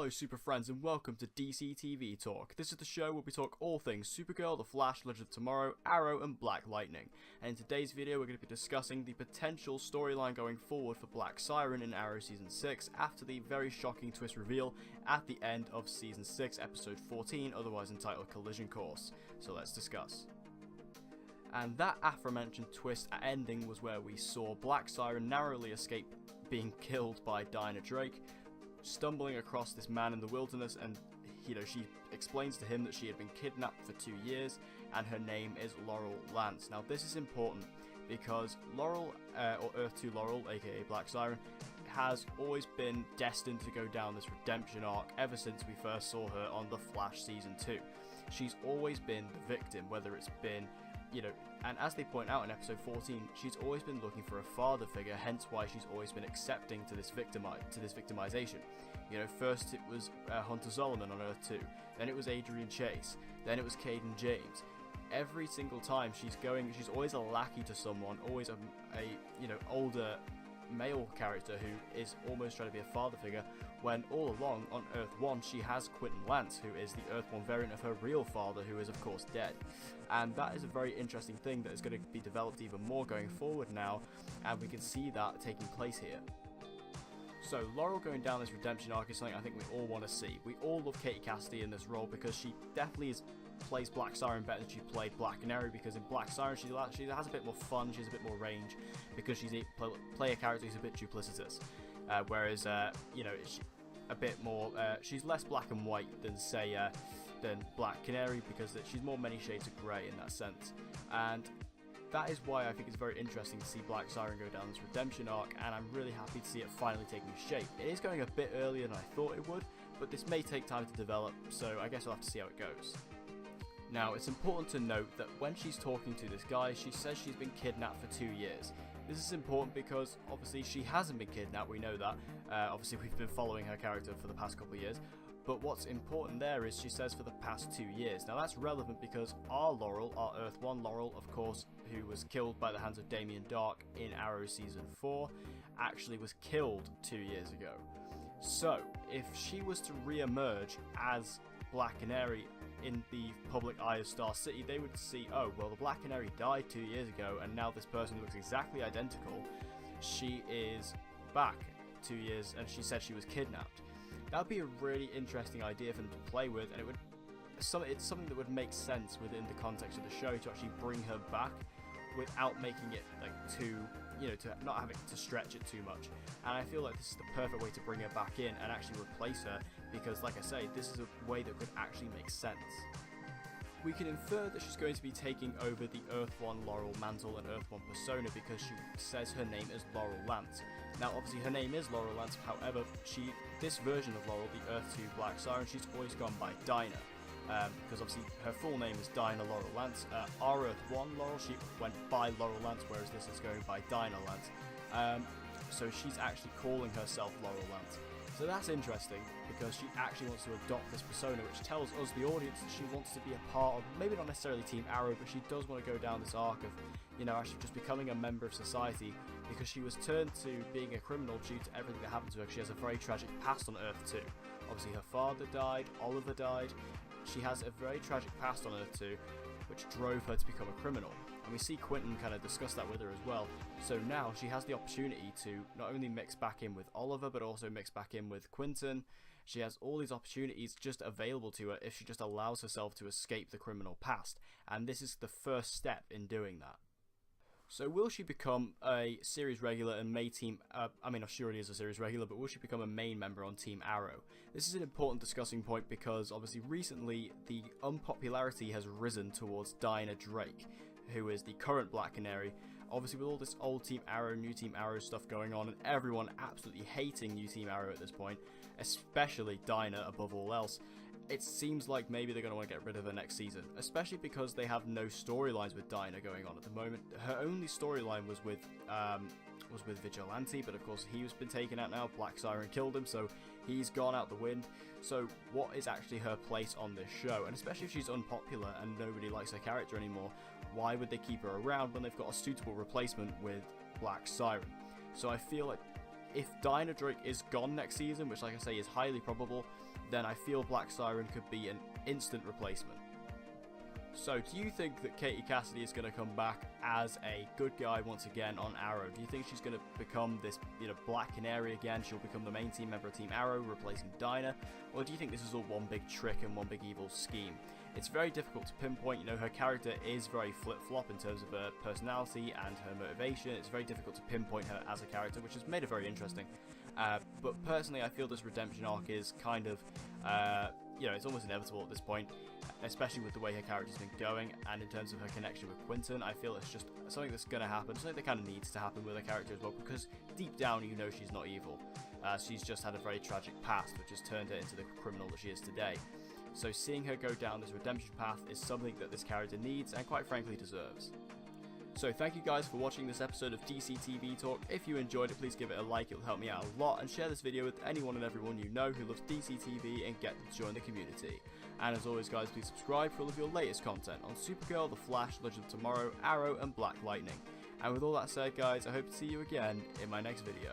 Hello super friends and welcome to DC TV Talk. This is the show where we talk all things Supergirl, The Flash, Legend of Tomorrow, Arrow and Black Lightning. And in today's video we're going to be discussing the potential storyline going forward for Black Siren in Arrow Season 6 after the very shocking twist reveal at the end of Season 6 Episode 14, otherwise entitled Collision Course. So let's discuss. And that aforementioned twist ending was where we saw Black Siren narrowly escape being killed by Dinah Drake, stumbling across this man in the wilderness, and she explains to him that she had been kidnapped for 2 years and her name is Laurel Lance. Now this is important because Laurel, or Earth 2 Laurel, aka Black Siren, has always been destined to go down this redemption arc ever since we first saw her on The Flash Season 2. She's always been the victim, whether it's been and as they point out in episode 14, she's always been looking for a father figure, hence why she's always been accepting to this victimization. First it was Hunter Zolomon on Earth 2, then it was Adrian Chase, then it was Caden James. Every single time she's always a lackey to someone, always a older male character who is almost trying to be a father figure, when all along on Earth 1 she has Quentin Lance, who is the Earth 1 variant of her real father, who is of course dead. And that is a very interesting thing that is going to be developed even more going forward now, and we can see that taking place here. So Laurel going down this redemption arc is something I think we all want to see. We all love Katie Cassidy in this role because she definitely plays Black Siren better than she played Black Canary, because in Black Siren she has a bit more fun, she has a bit more range, because she's a player character who's a bit duplicitous, whereas she's a bit more, she's less black and white than than Black Canary, because she's more many shades of grey in that sense. And that is why I think it's very interesting to see Black Siren go down this redemption arc, and I'm really happy to see it finally taking shape. It is going a bit earlier than I thought it would, but this may take time to develop, so I guess we'll have to see how it goes. Now, it's important to note that when she's talking to this guy, she says she's been kidnapped for 2 years. This is important because, obviously, she hasn't been kidnapped, we know that. Obviously, we've been following her character for the past couple of years. But what's important there is she says for the past 2 years. Now, that's relevant because our Laurel, our Earth 1 Laurel, of course, who was killed by the hands of Damian Dark in Arrow Season 4, actually was killed 2 years ago. So, if she was to re-emerge as Black Canary in the public eye of Star City, they would see, oh, well, the Black Canary died 2 years ago, and now this person looks exactly identical. She is back 2 years, and she said she was kidnapped. That would be a really interesting idea for them to play with, and it's something that would make sense within the context of the show to actually bring her back without making it too, to not having to stretch it too much. And I feel like this is the perfect way to bring her back in and actually replace her, because like I say, this is a way that could actually make sense. We can infer that she's going to be taking over the Earth 1 Laurel mantle and Earth 1 persona because she says her name is Laurel Lance. Now obviously her name is Laurel Lance, however, this version of Laurel, the Earth 2 Black Siren, she's always gone by Dinah. Because obviously her full name is Dinah Laurel Lance. Our Earth 1 Laurel, she went by Laurel Lance, whereas this is going by Dinah Lance. So she's actually calling herself Laurel Lance. So that's interesting, because she actually wants to adopt this persona, which tells us, the audience, that she wants to be a part of, maybe not necessarily Team Arrow, but she does want to go down this arc of, actually just becoming a member of society, because she was turned to being a criminal due to everything that happened to her. She has a very tragic past on Earth 2. Obviously her father died, Oliver died. She has a very tragic past on Earth 2, which drove her to become a criminal. And we see Quentin kind of discuss that with her as well. So now she has the opportunity to not only mix back in with Oliver, but also mix back in with Quentin. She has all these opportunities just available to her if she just allows herself to escape the criminal past. And this is the first step in doing that. So will she become a series regular and may team, I'm sure it is a series regular, but will she become a main member on Team Arrow? This is an important discussing point because obviously recently the unpopularity has risen towards Dinah Drake, who is the current Black Canary. Obviously with all this old Team Arrow, new Team Arrow stuff going on, and everyone absolutely hating new Team Arrow at this point, especially Dinah above all else, it seems like maybe they're going to want to get rid of her next season, especially because they have no storylines with Dinah going on at the moment. Her only storyline was with Vigilante, but of course he's been taken out now. Black Siren killed him, so he's gone out the wind. So what is actually her place on this show? And especially if she's unpopular and nobody likes her character anymore, why would they keep her around when they've got a suitable replacement with Black Siren? So I feel like if Dinah Drake is gone next season, which like I say is highly probable, then I feel Black Siren could be an instant replacement. So, do you think that Katie Cassidy is going to come back as a good guy once again on Arrow? Do you think she's going to become this, Black Canary again? She'll become the main team member of Team Arrow, replacing Dinah? Or do you think this is all one big trick and one big evil scheme? It's very difficult to pinpoint. Her character is very flip-flop in terms of her personality and her motivation. It's very difficult to pinpoint her as a character, which has made her very interesting. But personally, I feel this redemption arc is kind of, it's almost inevitable at this point, especially with the way her character's been going, and in terms of her connection with Quentin. I feel it's just something that's going to happen, something that kind of needs to happen with her character as well, because deep down she's not evil. She's just had a very tragic past, which has turned her into the criminal that she is today. So seeing her go down this redemption path is something that this character needs, and quite frankly deserves. So thank you guys for watching this episode of DC TV Talk. If you enjoyed it, please give it a like, it'll help me out a lot, and share this video with anyone and everyone you know who loves DC TV and get them to join the community. And as always guys, please subscribe for all of your latest content on Supergirl, The Flash, Legend of Tomorrow, Arrow and Black Lightning. And with all that said guys, I hope to see you again in my next video.